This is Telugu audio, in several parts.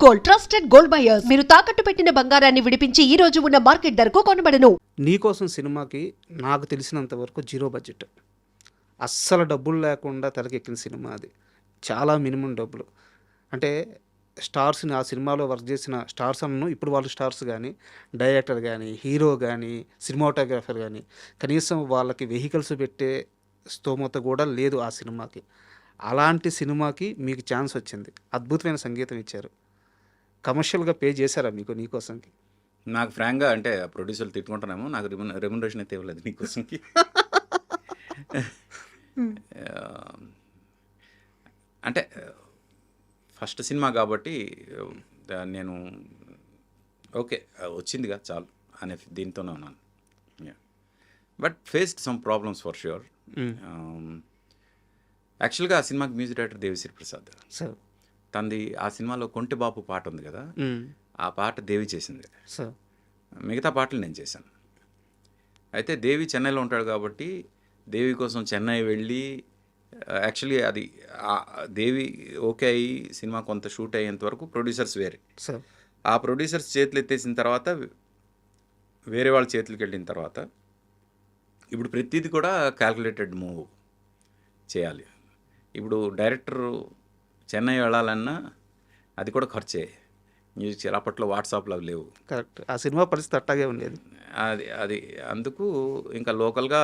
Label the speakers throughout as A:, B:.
A: Gold trusted gold buyers. మీరు తాకట్టు పెట్టిన బంగారాన్ని విడిపించి ఈ రోజు ఉన్న మార్కెట్ ధరకు కొనబడను.
B: నీకోసం సినిమాకి నాకు తెలిసినంత వరకు జీరో బడ్జెట్, అస్సలు డబ్బులు లేకుండా తెరకెక్కిన సినిమా అది. చాలా మినిమం డబ్బులు. అంటే స్టార్స్ని, ఆ సినిమాలో వర్క్ చేసిన స్టార్స్ అನ್ನು ఇప్పుడు వాళ్ళు స్టార్స్ కానీ, డైరెక్టర్ కానీ, హీరో కానీ, సినిమాటోగ్రాఫర్ కానీ కనీసం వాళ్ళకి వెహికల్స్ పెట్టే స్తోమత కూడా లేదు ఆ సినిమాకి. అలాంటి సినిమాకి మీకు ఛాన్స్ వచ్చింది, అద్భుతమైన సంగీతం ఇచ్చారు. కమర్షియల్గా పే చేశారా మీకు నీకోసంకి?
C: నాకు ఫ్రాంక్గా అంటే ప్రొడ్యూసర్లు తిట్టుకుంటానేమో, నాకు రెమ్యునరేషన్ అయితే ఇవ్వలేదు నీకోసంకి. అంటే ఫస్ట్ సినిమా కాబట్టి నేను ఓకే వచ్చిందిగా చాలు అనే దీంతోనే ఉన్నాను. But faced some problems for sure. యాక్చువల్గా ఆ సినిమాకి మ్యూజిక్ డైరెక్టర్ దేవిశ్రీ ప్రసాద్. తనది ఆ సినిమాలో కొంటి బాపు పాట ఉంది కదా, ఆ పాట దేవి చేసింది. మిగతా పాటలు నేను చేశాను. అయితే దేవి చెన్నైలో ఉంటాడు కాబట్టి దేవి కోసం చెన్నై వెళ్ళి యాక్చువల్లీ అది దేవి ఓకే అయ్యి సినిమా కొంత షూట్ అయ్యేంత వరకు ప్రొడ్యూసర్స్ వేరే. ఆ ప్రొడ్యూసర్స్ చేతులు ఎత్తేసిన తర్వాత వేరే వాళ్ళ చేతులకి వెళ్ళిన తర్వాత ఇప్పుడు ప్రతిదీ కూడా క్యాల్కులేటెడ్ మూవ్ చేయాలి. ఇప్పుడు డైరెక్టర్ చెన్నై వెళ్ళాలన్నా అది కూడా ఖర్చే. మ్యూజిక్ అప్పట్లో వాట్సాప్లో అవి లేవు.
B: కరెక్ట్, ఆ సినిమా పరిస్థితి అట్టాగే ఉండేది.
C: అది అందుకు ఇంకా లోకల్గా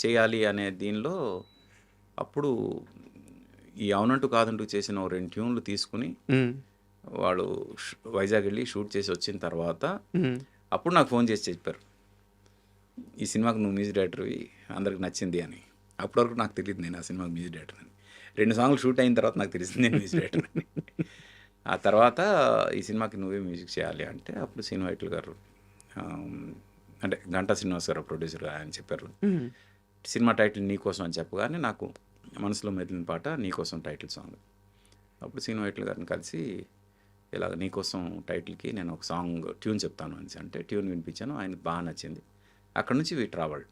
C: చేయాలి అనే దీనిలో అప్పుడు ఈ అవునంటూ కాదంటూ చేసిన 2 ట్యూన్లు తీసుకుని వాళ్ళు వైజాగ్ వెళ్ళి షూట్ చేసి వచ్చిన తర్వాత అప్పుడు నాకు ఫోన్ చేసి చెప్పారు, ఈ సినిమాకి నువ్వు మ్యూజిక్ డైరెక్టర్వి, అందరికి నచ్చింది అని. అప్పటి వరకు నాకు తెలియదు నేను ఆ సినిమాకి మ్యూజిక్ డైరెక్టర్ అని. 2 సాంగ్లు షూట్ అయిన తర్వాత నాకు తెలిసింది నేను మ్యూజిక్ డైరెక్టర్ అని. ఆ తర్వాత ఈ సినిమాకి నువ్వే మ్యూజిక్ చేయాలి అంటే అప్పుడు శ్రీను వైట్ల గారు అంటే గంటా శ్రీనివాస్ గారు ప్రొడ్యూసర్ ఆయన చెప్పారు, సినిమా టైటిల్ నీకోసం అని చెప్పగానే నాకు మనసులో మెదిలిన పాట నీకోసం టైటిల్ సాంగ్. అప్పుడు శ్రీను వైట్ల గారిని కలిసి ఇలాగ నీకోసం టైటిల్కి నేను ఒక సాంగ్ ట్యూన్ చెప్తాను అని అంటే ట్యూన్ వినిపించాను, ఆయనకు బాగా నచ్చింది. అక్కడ నుంచి వీ ట్రావెల్.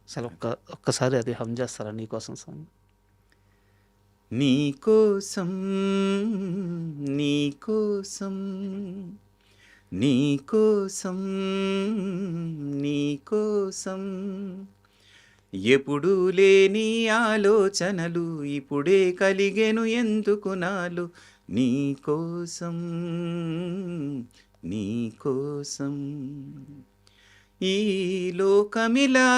B: అసలు ఒక్కసారి అది హమ్ చేస్తారా నీకోసం సాంగ్?
C: నీకోసం నీకోసం నీకోసం నీకోసం ఎప్పుడు లేని ఆలోచనలు ఇప్పుడే కలిగెను ఎందుకు నాలో, నీకోసం నీకోసం ఈ లోకమిలా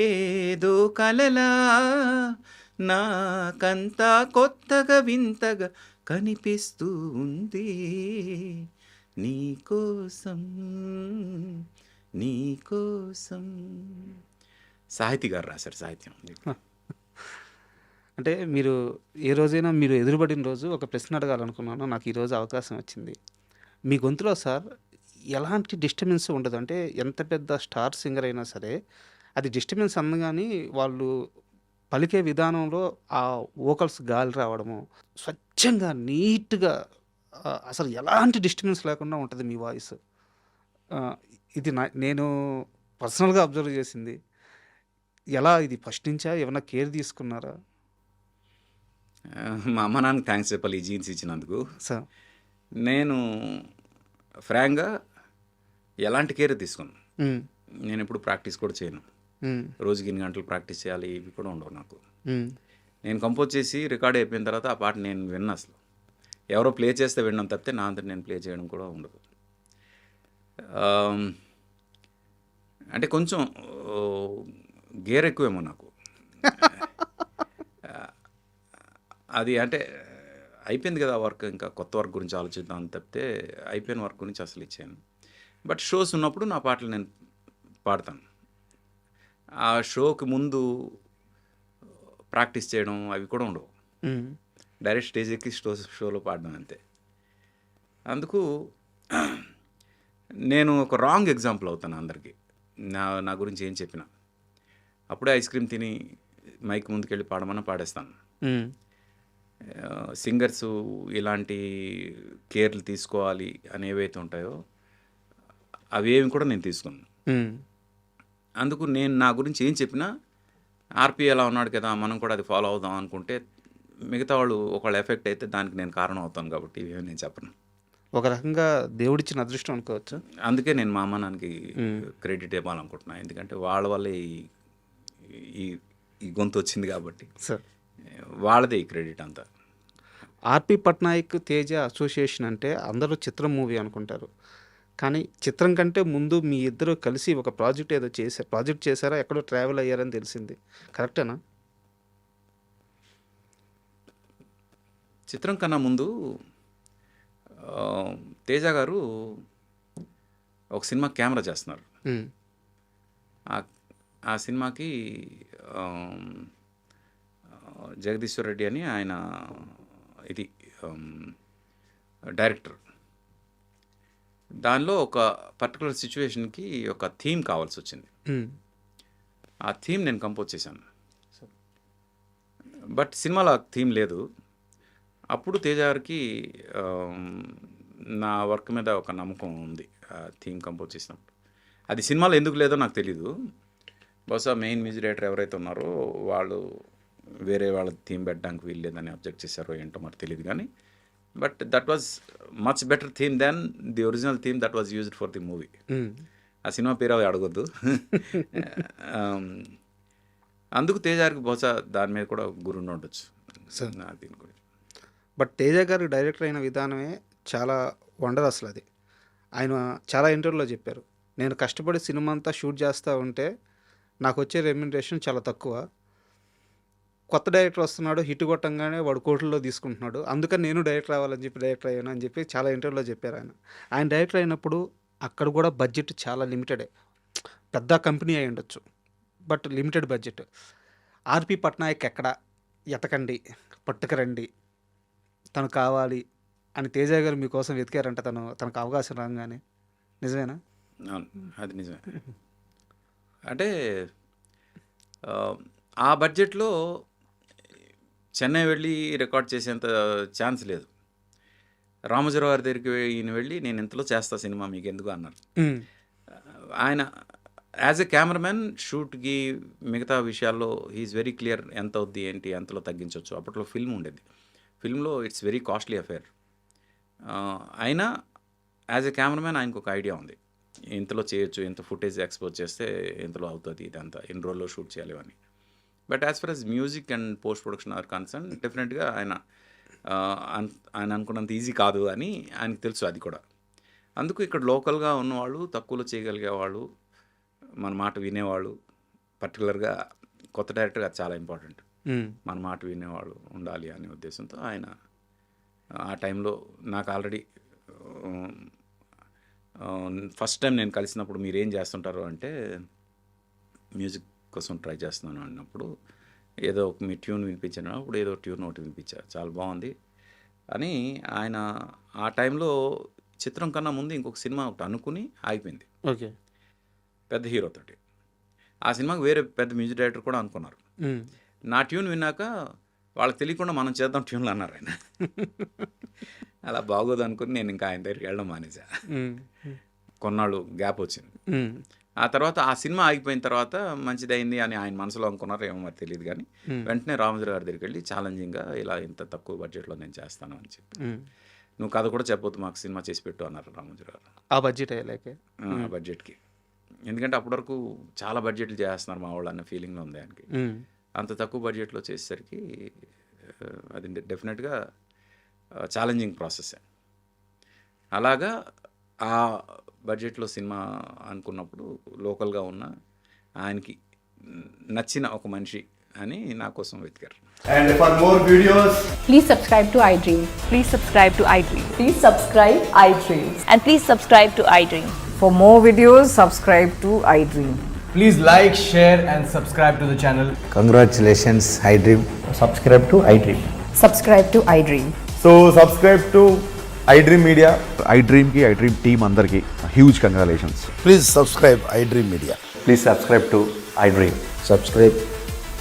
C: ఏదో కలలా నాకంతా కొత్తగా వింతగా కనిపిస్తూ ఉంది, నీకోసం నీకోసం. సాహితీ గారు రాశారు సాహిత్యం.
B: అంటే మీరు ఏ రోజైనా మీరు ఎదురుపడిన రోజు ఒక ప్రశ్న అడగాలనుకున్నాను, నాకు ఈరోజు అవకాశం వచ్చింది. మీ గొంతులో సార్ ఎలాంటి డిస్టర్బెన్స్ ఉండదు. అంటే ఎంత పెద్ద స్టార్ సింగర్ అయినా సరే అది డిస్టర్బెన్స్ అందగాని వాళ్ళు పలికే విధానంలో ఆ వోకల్స్ గాలి రావడము స్వచ్ఛంగా నీట్గా అసలు ఎలాంటి డిస్టర్బెన్స్ లేకుండా ఉంటుంది మీ వాయిస్. ఇది నేను పర్సనల్గా అబ్జర్వ్ చేసింది. ఎలా ఇది ఫస్ట్ నుంచా ఏమైనా కేర్ తీసుకున్నారా?
C: మా అమ్మ నాన్నకి థ్యాంక్స్ చెప్పాలి ఈ జీన్స్ ఇచ్చినందుకు.
B: సార్
C: నేను ఫ్రాంక్గా ఎలాంటి కేర్ తీసుకున్నాను. నేను ఎప్పుడు ప్రాక్టీస్ కూడా చేయను. రోజుకి 2 గంటలు ప్రాక్టీస్ చేయాలి ఇవి కూడా ఉండవు నాకు. నేను కంపోజ్ చేసి రికార్డ్ అయిపోయిన తర్వాత ఆ పాట నేను విన్నా, అసలు ఎవరో ప్లే చేస్తే విన్నాను తప్పితే నా అంతా నేను ప్లే చేయడం కూడా ఉండదు. అంటే కొంచెం గేర్ ఎక్కువేమో నాకు. అది అంటే అయిపోయింది కదా వర్క్, ఇంకా కొత్త వర్క్ గురించి ఆలోచిద్దాం తప్పితే అయిపోయిన వర్క్ గురించి అసలు ఇచ్చాను. బట్ షోస్ ఉన్నప్పుడు నా పాటలు నేను పాడతాను. ఆ షోకి ముందు ప్రాక్టీస్ చేయడం అవి కూడా ఉండవు. డైరెక్ట్ స్టేజ్ ఎక్కి షోలో పాడడం అంతే. అందుకు నేను ఒక రాంగ్ ఎగ్జాంపుల్ అవుతాను అందరికీ. నా గురించి ఏం చెప్పినా అప్పుడే ఐస్ క్రీమ్ తిని మైక్ ముందుకెళ్ళి పాడమన్నా పాడేస్తాను. సింగర్స్ ఇలాంటి కేర్లు తీసుకోవాలి అని ఏవైతే ఉంటాయో అవి ఏమి కూడా నేను తీసుకున్నాను. అందుకు నేను నా గురించి ఏం చెప్పినా ఆర్పి ఎలా ఉన్నాడు కదా మనం కూడా అది ఫాలో అవుదాం అనుకుంటే మిగతా వాళ్ళు ఒకళ్ళు ఎఫెక్ట్ అయితే దానికి నేను కారణం అవుతాను కాబట్టి ఇవేమి నేను చెప్పను.
B: ఒక రకంగా దేవుడిచ్చిన అదృష్టం అనుకోవచ్చు.
C: అందుకే నేను మా అమ్మ నాన్నకి క్రెడిట్ ఇవ్వాలనుకుంటున్నాను. ఎందుకంటే వాళ్ళ వల్లే ఈ ఈ గొంతు వచ్చింది కాబట్టి
B: సార్,
C: వాళ్ళదే ఈ క్రెడిట్ అంతా.
B: ఆర్పి పట్నాయక్ తేజ అసోసియేషన్ అంటే అందరూ చిత్రం మూవీ అనుకుంటారు, కానీ చిత్రం కంటే ముందు మీ ఇద్దరు కలిసి ఒక ప్రాజెక్ట్ చేశారా, ఎక్కడో ట్రావెల్ అయ్యారని తెలిసింది, కరెక్టేనా?
C: చిత్రం కన్నా ముందు తేజ గారు ఒక సినిమా కెమెరా చేస్తున్నారు. ఆ సినిమాకి జగదీశ్వర్ రెడ్డి అని ఆయన ఇది డైరెక్టర్. దానిలో ఒక పర్టికులర్ సిచ్యువేషన్కి ఒక థీమ్ కావాల్సి వచ్చింది. ఆ థీమ్ నేను కంపోజ్ చేశాను. బట్ సినిమాలో ఆ థీమ్ లేదు. అప్పుడు తేజ గారికి నా వర్క్ మీద ఒక నమ్మకం ఉంది. ఆ థీమ్ కంపోజ్ చేసినప్పుడు అది సినిమాలో ఎందుకు లేదో నాకు తెలీదు. బహుశా మెయిన్ మ్యూజిక్ డైరెక్టర్ ఎవరైతే ఉన్నారో వాళ్ళు వేరే వాళ్ళ థీమ్ పెట్టడానికి వీల్లేదని అబ్జెక్ట్ చేశారో ఏంటో మరి తెలియదు. కానీ but that was much better theme than the original theme that was used for the movie. ఆ సినిమా పేరు అవి అడగొద్దు. అందుకు తేజ గారికి బహుశా దాని మీద కూడా గురుండి ఉండొచ్చు దీని గురించి.
B: బట్ తేజ గారు డైరెక్టర్ అయిన విధానమే చాలా వండర్. అసలు అది ఆయన చాలా ఇంటర్వ్యూలో చెప్పారు, నేను కష్టపడి సినిమా అంతా షూట్ చేస్తూ ఉంటే నాకు వచ్చే రెమ్యునరేషన్ చాలా తక్కువ, కొత్త డైరెక్టర్ వస్తున్నాడు, హిట్ కొట్టంగానే వాడు కోట్లలో తీసుకుంటున్నాడు, అందుకని నేను డైరెక్టర్ అవ్వాలని చెప్పి డైరెక్టర్ అయ్యాను అని చెప్పి చాలా ఇంటర్వ్యూలో చెప్పారు. ఆయన డైరెక్టర్ అయినప్పుడు అక్కడ కూడా బడ్జెట్ చాలా లిమిటెడే, పెద్ద కంపెనీ అయి ఉండొచ్చు బట్ లిమిటెడ్ బడ్జెట్. ఆర్పి పట్నాయక్ ఎక్కడ ఎతకండి, పట్టుకురండి, తను కావాలి అని తేజ గారు మీకోసం వెతికారంట తనకు అవకాశం రాగానే. నిజమేనా?
C: అవును, అది నిజమే. అంటే ఆ బడ్జెట్లో చెన్నై వెళ్ళి రికార్డ్ చేసేంత ఛాన్స్ లేదు. రామోజీరావు గారి దగ్గరికి ఈయన వెళ్ళి నేను ఇంతలో చేస్తా సినిమా మీకు ఎందుకు అన్నారు. ఆయన యాజ్ ఎ కెమెరామెన్ షూట్కి మిగతా విషయాల్లో హీఈస్ వెరీ క్లియర్, ఎంత అవుద్ది ఏంటి ఎంతలో తగ్గించవచ్చు. అప్పట్లో ఫిల్మ్ ఉండేది, ఫిల్మ్లో ఇట్స్ వెరీ కాస్ట్లీ అఫేర్. అయినా యాజ్ ఎ కెమెరామెన్ ఆయనకు ఒక ఐడియా ఉంది, ఇంతలో చేయొచ్చు, ఇంత ఫుటేజ్ ఎక్స్పోజ్ చేస్తే ఇంతలో అవుతుంది, ఇదంతా ఎన్ని రోజుల్లో షూట్ చేయాలి అని. But as far as music and post production are concerned డెఫినెట్గా ఆయన అనుకున్నంత ఈజీ కాదు అని ఆయనకు తెలుసు అది కూడా. అందుకు ఇక్కడ లోకల్గా ఉన్నవాళ్ళు, తక్కువలో చేయగలిగేవాళ్ళు, మన మాట వినేవాళ్ళు, పర్టికులర్గా కొత్త డైరెక్టర్ అది చాలా ఇంపార్టెంట్, మన మాట వినేవాళ్ళు ఉండాలి అనే ఉద్దేశంతో ఆయన ఆ టైంలో నాకు ఆల్రెడీ ఫస్ట్ టైం నేను కలిసినప్పుడు మీరు ఏం చేస్తుంటారు అంటే మ్యూజిక్ కోసం ట్రై చేస్తున్నాను అన్నప్పుడు ఏదో ఒక మీ ట్యూన్ వినిపించాను. అప్పుడు ఏదో ట్యూన్ ఒకటి వినిపించారు, చాలా బాగుంది అని ఆయన ఆ టైంలో చిత్రం కన్నా ముందు ఇంకొక సినిమా ఒకటి అనుకుని ఆగిపోయింది.
B: ఓకే,
C: పెద్ద హీరోతోటి. ఆ సినిమాకి వేరే పెద్ద మ్యూజిక్ డైరెక్టర్ కూడా అనుకున్నారు. నా ట్యూన్ విన్నాక వాళ్ళకి తెలియకుండా మనం చేద్దాం ట్యూన్లు అన్నారు ఆయన. అలా బాగోదు అనుకుని నేను ఇంకా ఆయన దగ్గరికి వెళ్ళడం మానేసా. కొన్నాళ్ళు గ్యాప్ వచ్చింది. ఆ తర్వాత ఆ సినిమా ఆగిపోయిన తర్వాత మంచిదైంది అని ఆయన మనసులో అనుకున్నారు, ఏమో మరి తెలియదు. కానీ వెంటనే రామోజీరావు గారి దగ్గరికి వెళ్ళి ఛాలెంజింగ్గా ఇలా ఇంత తక్కువ బడ్జెట్లో నేను చేస్తాను అని చెప్పి, నువ్వు కథ కూడా చెప్పొద్దు, మాకు సినిమా చేసి పెట్టు అన్నారు రామోజీరావు గారు.
B: ఆ బడ్జెట్ అయ్యలేకే
C: ఆ బడ్జెట్కి. ఎందుకంటే అప్పటి వరకు చాలా బడ్జెట్లు చేస్తున్నారు మా వాళ్ళు అన్న ఫీలింగ్లో ఉంది ఆయనకి. అంత తక్కువ బడ్జెట్లో చేసేసరికి అది డెఫినెట్గా ఛాలెంజింగ్ ప్రాసెస్. అలాగా ఆ బడ్జెట్లో సినిమా అనుకున్నప్పుడు లోకల్గా ఉన్న ఆయనకి నచ్చిన ఒక మనిషి అని నా కోసం వెతికారు.
D: And for more videos,
E: Please subscribe to iDream.
F: Please subscribe to iDream.
E: Please subscribe iDream.
F: And please subscribe to iDream.
G: For more videos, subscribe to iDream.
D: please like, share and subscribe to the channel.
H: Congratulations, iDream.
I: Subscribe to iDream.
G: Subscribe to iDream.
D: So subscribe to iDream Media.
J: iDream ki iDream team andarki huge congratulations.
H: Please subscribe iDream Media.
I: Please subscribe to iDream.
H: Subscribe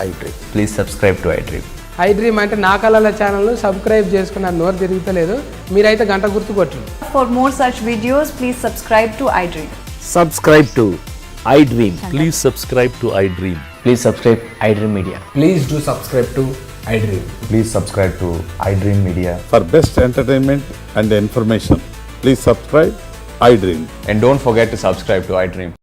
H: iDream.
I: Please subscribe to iDream.
K: iDream అంటే నా కళల ఛానల్ను సబ్స్క్రైబ్ చేసుకున్న నోరు తిరుగుతలేదు, మీరైతే గంట గుర్తు కొట్టండి.
E: For more such videos, please subscribe to iDream.
I: Subscribe to iDream.
L: Please subscribe to iDream.
I: Please subscribe iDream Media.
D: Please do subscribe to iDream.
H: Please subscribe to iDream Media.
I: For best entertainment and information, please subscribe iDream.
J: And don't forget to subscribe to iDream.